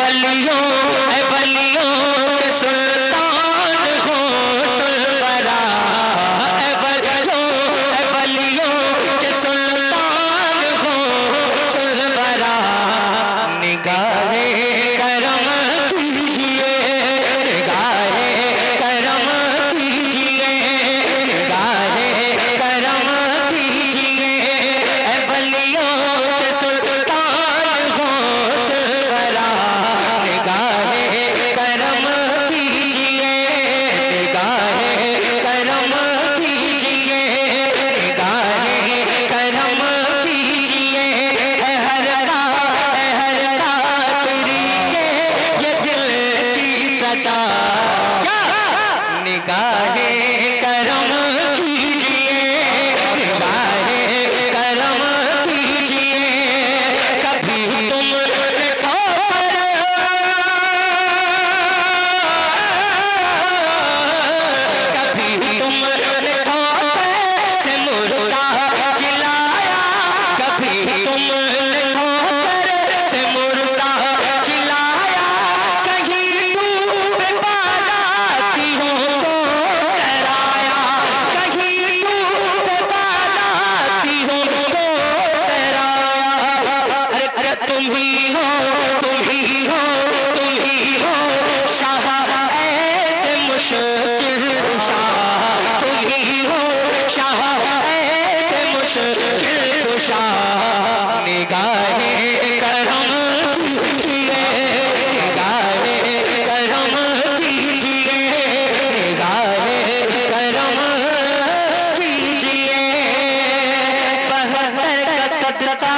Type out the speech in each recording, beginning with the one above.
वलियों के सुल्तान हो सुलवरा, वलियों के सुल्तान हो सुलवरा, निगाहे करम कीजिए, निगाहे करम कीजिए, निगाहे करम कीजिए, वलियों के सुल्तान हो सुलवरा, निगाहे करम कीजिए, निगाहे करम कीजिए, निगाहे करम कीजिए, हर रात तेरी ये दिल की सदा, निगाहे करम कीजिए, निगाहे करम कीजिए, कभी तुम ठोकर, कभी तुमने ठोकर से मुर्दा चिल्लाया, कभी तुमने ठोकर से मुर्दा चिल्लाया, कहीं डूब बारातियों को डराया, कहीं डूब बारातियों को डराया, अरे तुम ही हो, तुम ही हो, तुम ही हो शाह ऐसे मुश्किल कुशा, तुम ही हो शाह ऐसे मुश्किल कुशा, निगाहे करम कीजिए, निगाहे करम कीजिए, निगाहे करम कीजिए, 72 का सदका,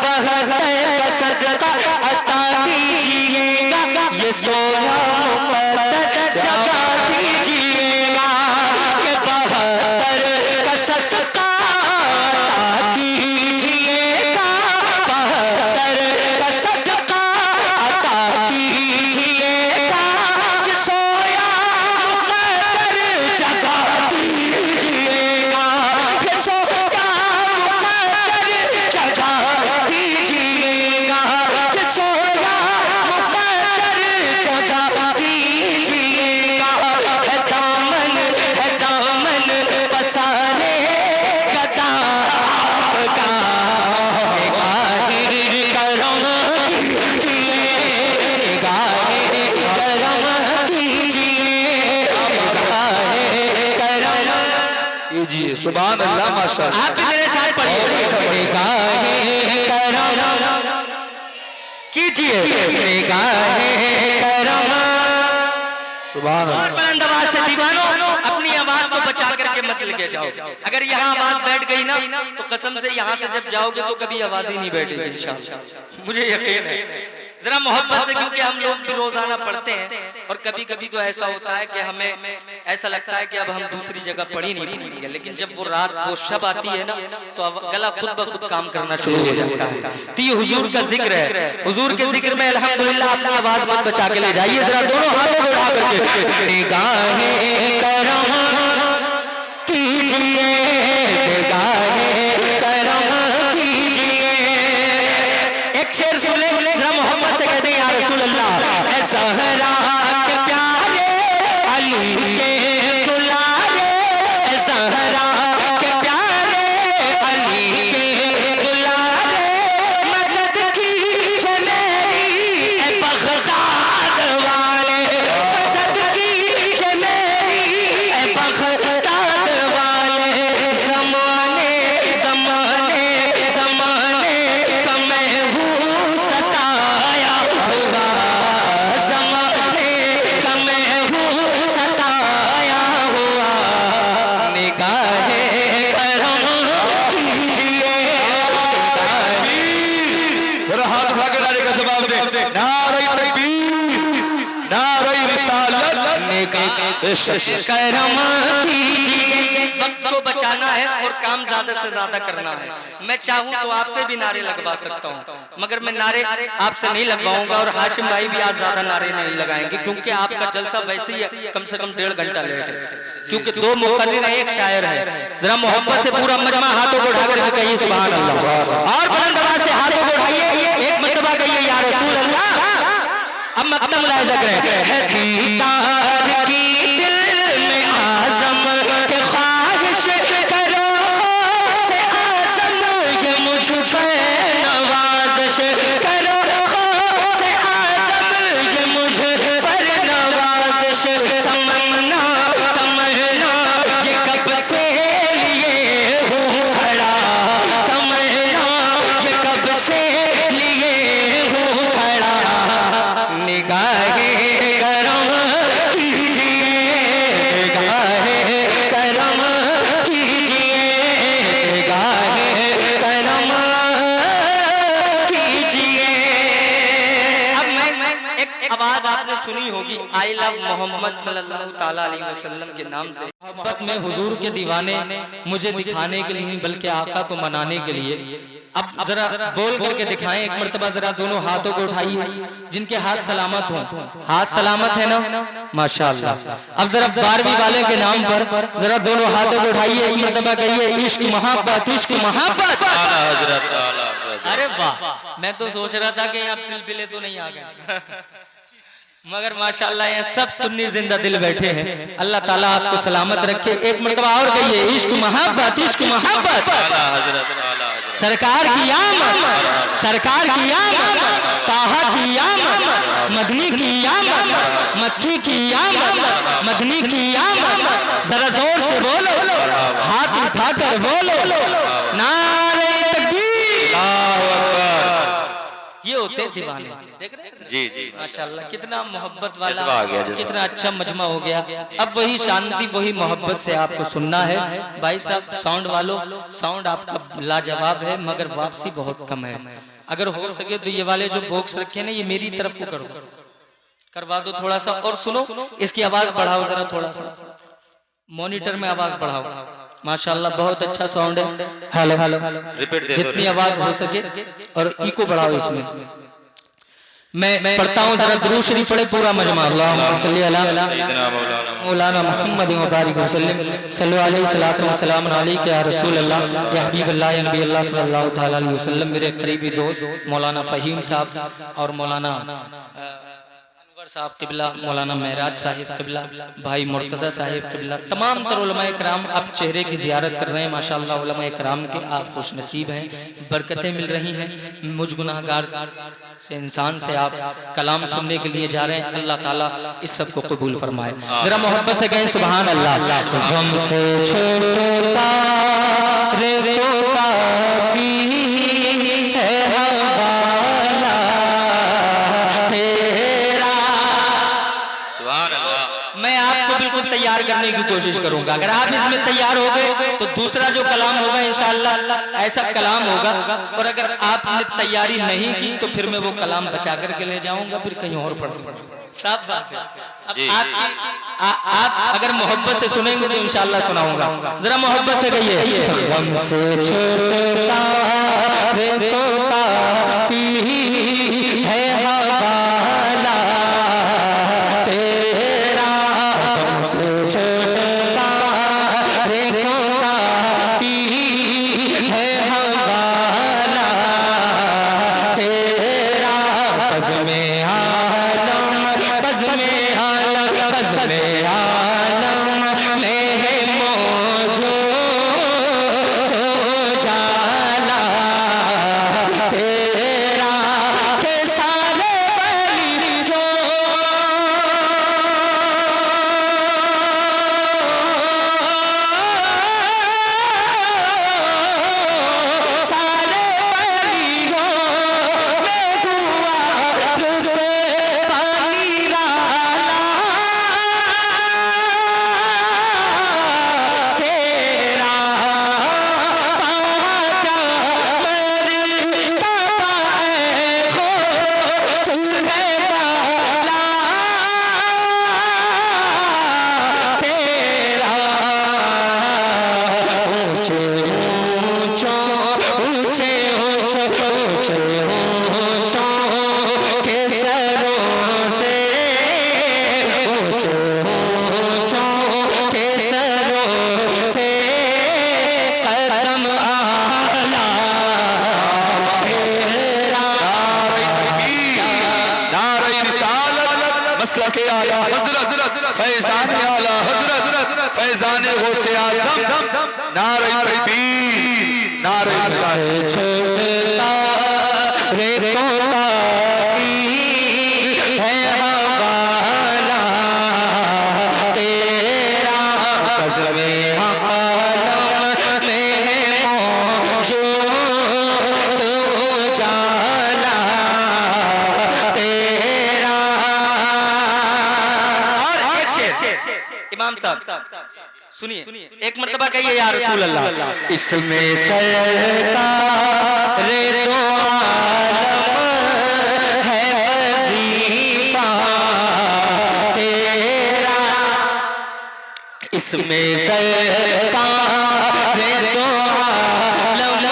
72 का सदका अता कीजिएगा, ये सोया मुक़द्दस जगा दीजिएगा, ये 72 का सदका अता कीजिएगा, 72 का सदका अता कीजिएगा, ये सोया मुक़द्दस जगा दीजिएगा, ये सोया मुक़द्दस जगा दीजिएगा, ये सोया मुक़द्दस जगा दीजिएगा, है दामन पसारे गदा आपका, निगाहे करम कीजिए, निगाहे करम कीजिए, निगाहे करम कीजिए। सुभान अल्लाह, माशाअल्लाह। आप भी मेरे साथ पढ़िए, निगाहे करम कीजिए, निगाहे करम। सुभान और अल्लाह। बुलंद आवाज से दीवानों अपनी आवाज को बचा करके मत लेके जाओ, अगर यहाँ आवाज बैठ गई ना तो कसम से यहाँ से जब जाओगे तो कभी आवाज ही नहीं बैठेगी इंशाअल्लाह, मुझे यकीन है। जरा मोहब्बत से, क्योंकि हम लोग भी रोजाना पढ़ते हैं और कभी कभी तो ऐसा होता है कि हमें ऐसा लगता है कि अब हम दूसरी जगह पढ़ी नहीं पढ़ेंगे, लेकिन जब वो रात वो शब आती है ना तो अब गला खुद ब खुद काम करना शुरू हो जाता है। तो ये हुजूर का जिक्र है, हुजूर के जिक्र में अल्हम्दुलिल्लाह अपनी आवाज मत बचा के ले जाइए, जरा दोनों हाथों को उठा करके निगाहे करम कीजिए, निगाहे करम कीजिए। एक शेर सुने जरा, मोहम्मद से कहते हैं या रसूल अल्लाह, ऐ ज़हरा के प्यारे अली के दुलारे, ऐ ज़हरा के प्यारे अली के दुलारे, मदद कीजिए मेरी ऐ बगदाद वाले, मदद कीजिए मेरी ऐ बगदाद वाले, ज़माने ज़माने ज़माने का मैं हूँ सताया हुआ, ज़माने का मैं हूँ सताया हुआ, निगाहे करम कीजिए, जरा हाथ उठा के नारे का जवाब दे। नारे तकबीर, नारे रिसालत, निगाहे करम कीजिए। वक्त को बचाना है और काम ज्यादा से ज्यादा करना है। मैं चाहूँ तो आपसे भी नारे लगवा सकता हूँ, मगर मैं नारे आपसे नहीं लगवाऊंगा और हाशिम भाई भी आज ज्यादा नारे नहीं लगाएंगे, क्योंकि आपका जलसा वैसे ही कम से कम 1.5 घंटा लेट है, क्योंकि 2 मुक़र्रिर हैं, एक शायर है। जरा मोहब्बत से पूरा मजमा हाथों को उठा कर कहिए सुभान अल्लाह, और बुलंद आवाज से हाथों को उठाइए, एक मर्तबा कहिए या रसूल अल्लाह। अब मतलब मुलाहिजा करें, है दीदार की दिल में आज़म के ख्वाहिश करो से आज़म ये मुझ पे नवाज़िश करो से आज़म ये मुझ पर नवाज़िश तमन्ना तमन्ना ये कब से लिए हूँ खड़ा तमन्ना ये कब से लिए हूँ खड़ा निगाहे करम कीजिए निगाहे करम कीजिए निगाहे करम कीजिए। अब मैं एक आवाज आपने सुनी होगी, आई लव मोहम्मद सल्लल्लाहु ताला अलैहि वसल्लम के नाम से। मोहब्बत में हुजूर के दीवाने मुझे दिखाने के लिए नहीं बल्कि आका को मनाने के लिए। अब जरा बोल करके दिखाएं एक मर्तबा, जरा दोनों हाथों को उठाइए जिनके हाथ सलामत हों। हाथ सलामत है ना, माशाअल्लाह। अब जरा 12वीं वाले के नाम पर जरा दोनों हाथों को उठाइए, एक मर्तबा कहिए इश्क मोहब्बत इश्क मोहब्बत। अरे वाह, मैं तो सोच रहा था कि आप पिलपिले तो नहीं आ गए, मगर माशाअल्लाह यहाँ सब सुन्नी जिंदा दिल बैठे हैं। अल्लाह ताला आपको सलामत रखे। एक मर्तबा और कहिए इश्क मोहब्बत इश्क मोहब्बत। सरकार की आमद सरकार की आमद ताहा की आमद मदनी की आमद मक्की की आमद मदनी की आमद। जरा जोर से बोलो, हाथ उठाकर बोलो नारे तकबीर। ये होते दीवाने, देख रहे हैं जी जी माशाल्लाह कितना मोहब्बत वाला, कितना अच्छा मजमा हो गया। अब वही शांति वही मोहब्बत से आपको सुनना है। भाई साहब साउंड वालों, साउंड आपका लाजवाब है मगर वापसी बहुत कम है। अगर हो सके तो ये वाले जो बॉक्स रखे ना ये मेरी तरफ को कर दो, करवा दो थोड़ा सा। और सुनो इसकी आवाज बढ़ाओ जरा, थोड़ा सा मॉनिटर में आवाज बढ़ाओ। माशाल्लाह बहुत अच्छा साउंड है। हेलो हेलो जितनी आवाज हो सके और इको बढ़ाओ इसमें। मैं पढ़ता हूँ जरा दुरूद शरीफ पढ़े पूरा मजमा। अल्लाहुम्मा सल्ली अला मौलाना मुहम्मद व बारिक वसल्लम सल्लल्लाहु अलैहि सल्लल्लाहु वसल्लम अलैका या रसूल अल्लाह या हबीब अल्लाह या नबी अल्लाह सल्लल्लाहु तआला अलैहि वसल्लम। मेरे करीबी दोस्त मौलाना फहीम साहब और मौलाना साहब किबला, मौलाना महराज साहिब किबला, भाई मुर्तजा साहिब किबला, तमाम तर उलमाए कराम आप चेहरे की जियारत कर रहे हैं। माशाअल्लाह उलमाए कराम के आप खुश नसीब हैं, बरकतें मिल रही हैं। मुझ गुनाहगार से इंसान से आप कलाम सुनने के लिए जा रहे हैं। अल्लाह ताला इस सब को कबूल फरमाए। जरा मोहब्बत से कहें सुभान अल्लाह। गम से छोटा रे काफी है हवाला तेरा। मैं आपको बिल्कुल तैयार करने की कोशिश करूंगा। अगर आप इसमें तैयार हो गए तो दूसरा जो कलाम होगा इंशाअल्लाह ऐसा कलाम होगा। और अगर आपने तैयारी नहीं की तो फिर मैं वो कलाम बचा करके ले जाऊंगा, फिर कहीं और पढ़ दूंगा। सब बात है। आप अगर मोहब्बत से सुनेंगे तो इंशाअल्लाह सुनाऊंगा। जरा मोहब्बत से कहिए गम से छोटा रे काफी है हवाला तेरा। गम से छोटा रे काफी है हवाला तेरा। बज़ में आलम बज़ में आलम बज़ में आलम में है मौजूद तो जाला तेरा। मसलक आला हजरत फैजान आला हजरत फैजान गौसे आज़म नारे तकबीर नारे छोड़ता रे कोता है हवाला तेरा कज़्बे आलम में मौजूद उजाला तेरा। और एक शेर इमाम साहब सुनिए, एक मर्तबा कहिए या रसूल अल्लाह। इसमें सरकार रे दो आलम है वजीफा तेरा, इसमें सरकार रे दो आलम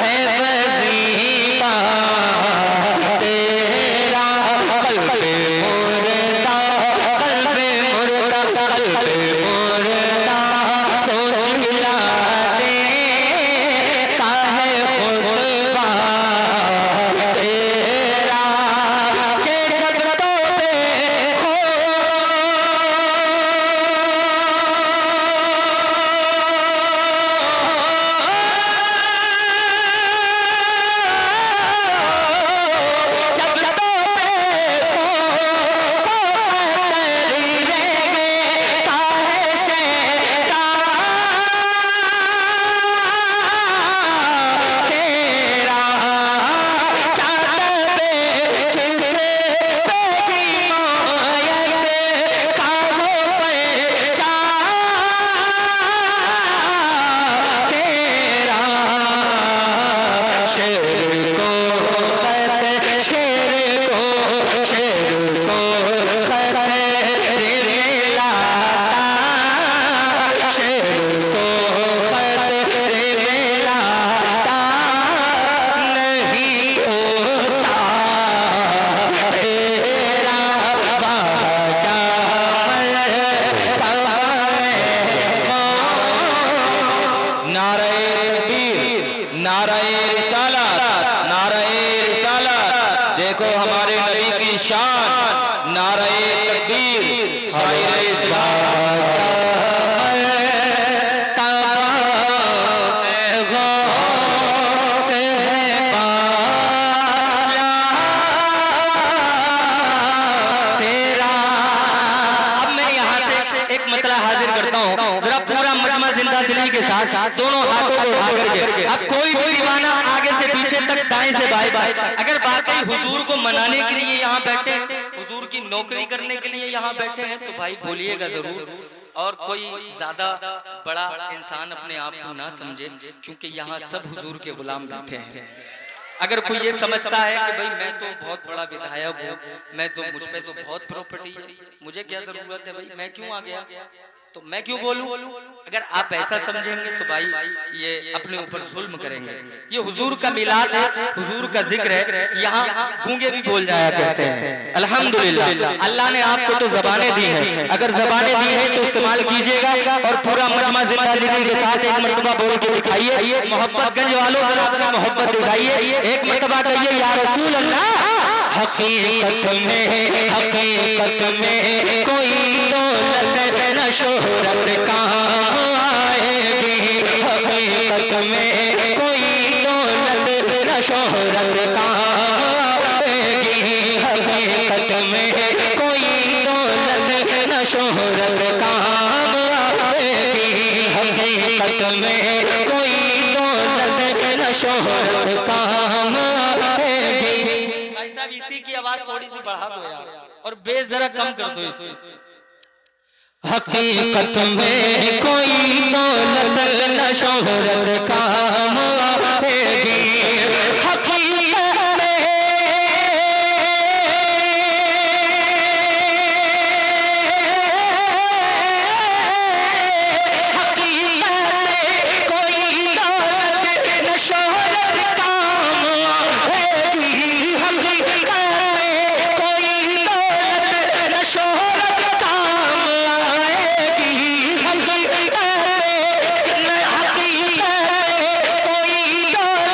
है वजीफा तेरा। कल्बे मुर्दा कल्बे मुर्दा कल्बे मुर्दा को जिला देता है खुतबा तेरा के जब तो देखो जब तो देखो देखो हमारे नबी की शान, नारे तकबीर शायर इस्लाम हाजिर करता हूँ, जरा पूरा मजमा जिंदा दिली के साथ दोनों हाथों को उठा करके अब कोई भी दीवाना आगे से पीछे तक दाएं से बाएं बाएं, अगर वाकई हुजूर को मनाने के लिए यहाँ बैठे हैं, हुजूर की नौकरी करने के लिए यहाँ बैठे हैं, तो भाई बोलिएगा जरूर। और कोई ज्यादा बड़ा इंसान अपने आप को ना समझे, क्योंकि यहाँ सब हुजूर के गुलाम बैठे हैं। अगर कोई ये समझता है कि भाई मैं तो बहुत बड़ा विधायक हूँ, मैं तो मुझ पे तो बहुत प्रॉपर्टी है, मुझे क्या जरूरत है भाई, मैं क्यों आ गया, तो मैं क्यों बोलूं, अगर आप ऐसा समझेंगे तो भाई ये अपने ऊपर जुल्म करेंगे। ये हुजूर का मिलाद है, हुजूर का जिक्र है, यहाँ गूंगे भी बोल जाया करते हैं। अल्हम्दुलिल्लाह अल्लाह ने आपको तो जबानें दी हैं, अगर जबानें दी हैं तो इस्तेमाल कीजिएगा और पूरा मजमा जिंदादिली के साथ एक मर्तबा बोल के दिखाइए। मोहब्बतगंज वालों जरा अपनी मोहब्बत दिखाइए, एक मर्तबा कहिए या रसूल अल्लाह। हकीकत में कोई दौलत न शोहरत काम आएगी, हकीकत में कोई दौलत न शोहरत काम आएगी, हकीकत में कोई दौलत न शोहरत काम आएगी, हकीकत में कोई दौलत न शोहरत काम आएगी। भाई साहब इसी की आवाज थोड़ी सी बढ़ा दो यार, और बेस जरा कम कर दो इसको। हकीकत में कोई दौलत न शोहरत काम आएगी, हकीकत में कोई दौलत न शोहरत काम आएगी, हकीकत में कोई दौलत न शोहरत काम आएगी, हकीकत में कोई दौलत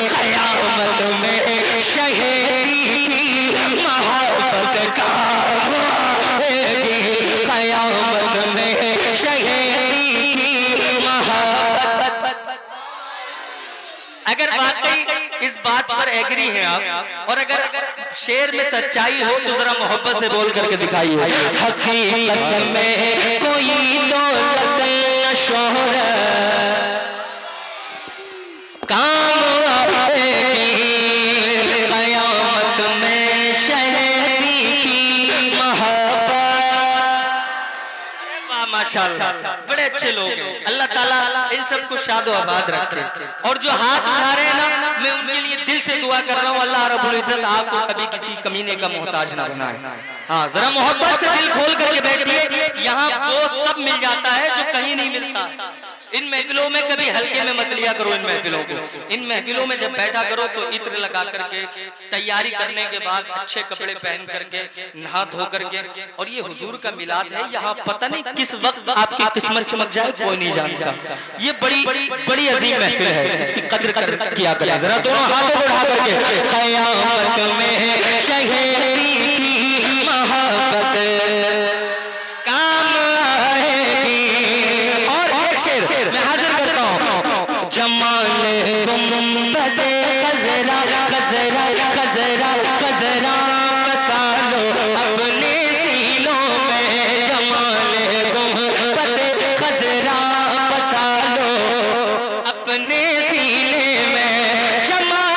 कयामत में शहीदी की मोहब्बत का कयामत में शहीदी की मोहब्बत। अगर वाकई इस बात पर एग्री हैं आप, और अगर शेर में सच्चाई हो तो जरा मोहब्बत से बोल करके दिखाइए। हकीकत में कोई दौलत न शोहरत काम आएगी, कयामत में शहीदी की मोहब्बत। माशाअल्लाह, बड़े अच्छे लोग हैं। अल्लाह ताला इन सबको शादो आबाद रखे। और जो हाथ उठा रहे हैं ना, मैं उनके लिए दिल से दुआ कर रहा हूँ, अल्लाह रब्बुल इज्जत आपको कभी किसी कमीने का मोहताज ना बनाए। हाँ, जरा मोहब्बत से दिल खोल करके बैठिए। यहाँ वो सब मिल जाता है जो कहीं नहीं मिलता। इन महफिलों में कभी हल्के में मत लिया करो इन महफिलों को। इन महफिलों में जब बैठा करो तो इत्र लगा करके, तैयारी करने के बाद अच्छे कपड़े पहन करके, नहा धो करके। और ये हुजूर का मिलाद है, यहाँ पता नहीं किस वक्त आपकी किस्मत चमक जाए, कोई नहीं जानता। ये बड़ी बड़ी अजीम महफिल है, इसकी कद्र किया करें। जरा दोनों हाथों को उठा करके कयामत में शहीदी की मोहब्बत काम आएगी। और एक शेर मैं हाजिर करता हूँ। जमाल गुंबद खजरा खजरा खजरा खजरा बसा लो अपने सीनों में। जमाल गुंबद खजरा बसा लो अपने सीने में। जमाल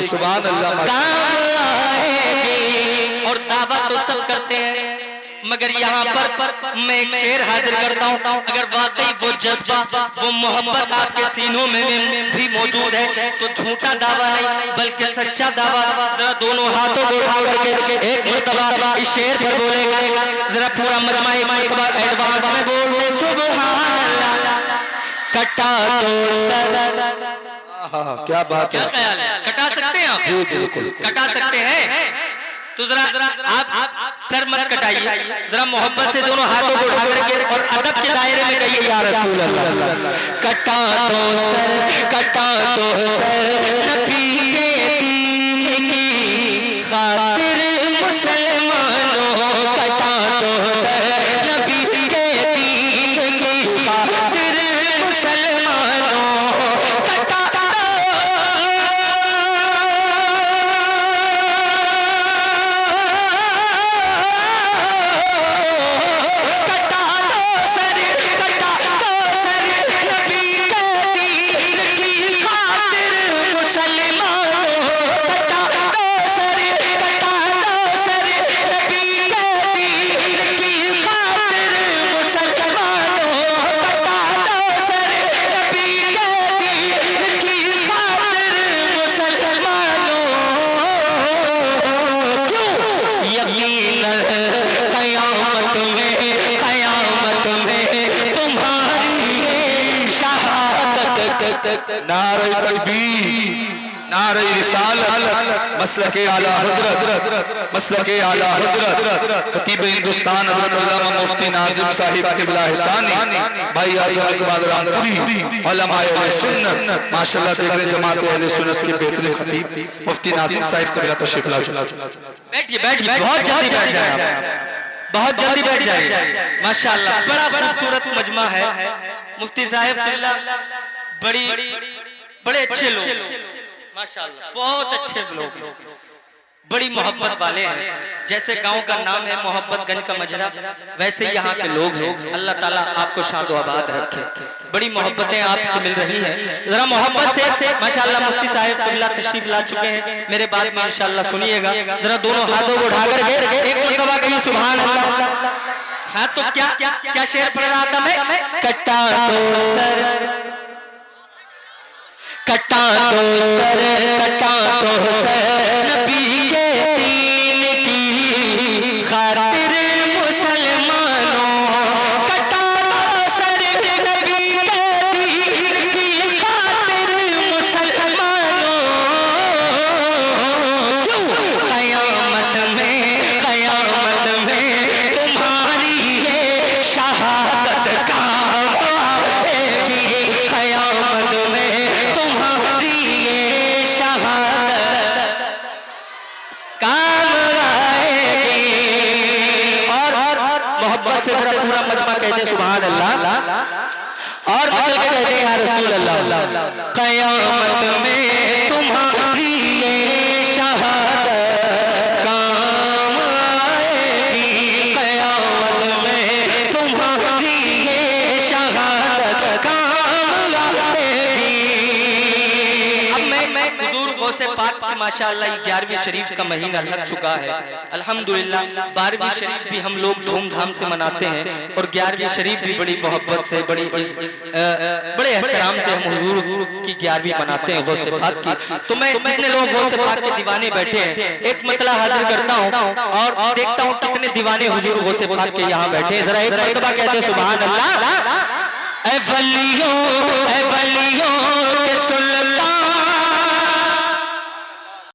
सुभान अल्लाह। और दावा तो सब करते हैं, मगर यहाँ पर मैं एक शेर हाजिर करता हूँ। अगर वाकई वो जज्बा, वो मोहब्बत आपके सीनों में भी मौजूद है तो झूठा दावा नहीं बल्कि सच्चा दावा। जरा दोनों हाथों को उठा करके एक मर्तबा इस शेर पर बोलेगा। जरा पूरा मजमा एक मर्तबा एडवांस में बोल दे सुभान अल्लाह। कटा तो सर, क्या बात है, क्या ख्याल है? कटा सकते हैं आप? जी बिल्कुल कटा सकते हैं। तो जरा आप सर मत कटाइए, जरा मोहब्बत से दोनों हाथों को उठा करके और अदब के दायरे में कहिए या रसूल अल्लाह। कटा तो सर, कटा तो सर नबी के दीन की खातिर मुसलमानों। कटा तो सर नबी के दीन की खातिर मुसलमानों। कटा नारे तकबीर, नारे रिसालत, मसलके आला हजरत, मसलके आला हजरत खतीब हिंदुस्तान हजरत अल्लामा मुफ्ती नाजिम साहिब क़िबला हिसानी भाई आज़म इकबाल रामपुरी उलमाए अहले सुन्नत। माशाअल्लाह देख रहे जमात अहले सुन्नत के बेहतरीन खतीब मुफ्ती नाजिम साहिब क़िबला तशरीफ ला चुके। बैठिए बैठिए, बहुत जल्दी बैठ जाए, बहुत जल्दी बैठ जाइए। माशाअल्लाह बड़ा खूबसूरत मजमा है। मुफ्ती साहिब क़िबला बड़े अच्छे लोग, माशाअल्लाह बहुत अच्छे लोग, बड़ी मोहब्बत वाले हैं। जैसे गांव का नाम है मोहब्बतगंज का मजरा, वैसे यहाँ के लोग हैं। अल्लाह ताला आपको शाद व आबाद रखे। बड़ी मोहब्बतें आपसे मिल रही हैं। जरा मोहब्बत से माशाअल्लाह मुफ्ती साहब क़िबला तशरीफ ला चुके हैं। मेरे बात में इंशाअल्लाह सुनिएगा। जरा दोनों हाथों को उठाकर एक मरतबा कहिए सुभान अल्लाह। हाँ तो क्या शेर पढ़ रहा था मैं? कट्टा दो सर, कट्टा दो सर, कट्टा दो सर नबी के दीन की खातिर मुसलमानों, कट्टा दो सर नबी के दीन की खातिर मुसलमानों। क्यों कयामत में तुम्हारी ये शहादत काम आएगी, कयामत में तुम्हारी ये शहादत काम आएगी। और मोहब्बत से मेरा पूरा मजमा कहते हैं सुभान अल्लाह, और बदल के कहते हैं या रसूल अल्लाह। कयामत में तुम्हारी ये शहादत काम आएगी, कयामत में तुम्हारी ये शहादत काम आएगी। अब मैं हुजूर गौसे पाक की माशाअल्लाह 11वीं शरीफ का महीना लग चुका है। अल्हम्दुलिल्लाह 12वीं शरीफ भी हम लोग धूमधाम से मनाते हैं और 11वीं शरीफ भी बड़ी मोहब्बत से बड़े एहतराम से हम हुजूर की 11वीं मनाते हैं गौसे पाक की। तो मैं जितने लोग गौसे पाक के दीवाने बैठे हैं एक मतला हाजिर करता हूँ और देखता हूँ कितने दीवाने हुजूर गौसे पाक के यहाँ बैठे हैं। जरा एक मरतबा कहते हैं सुभान अल्लाह। ऐ वलियों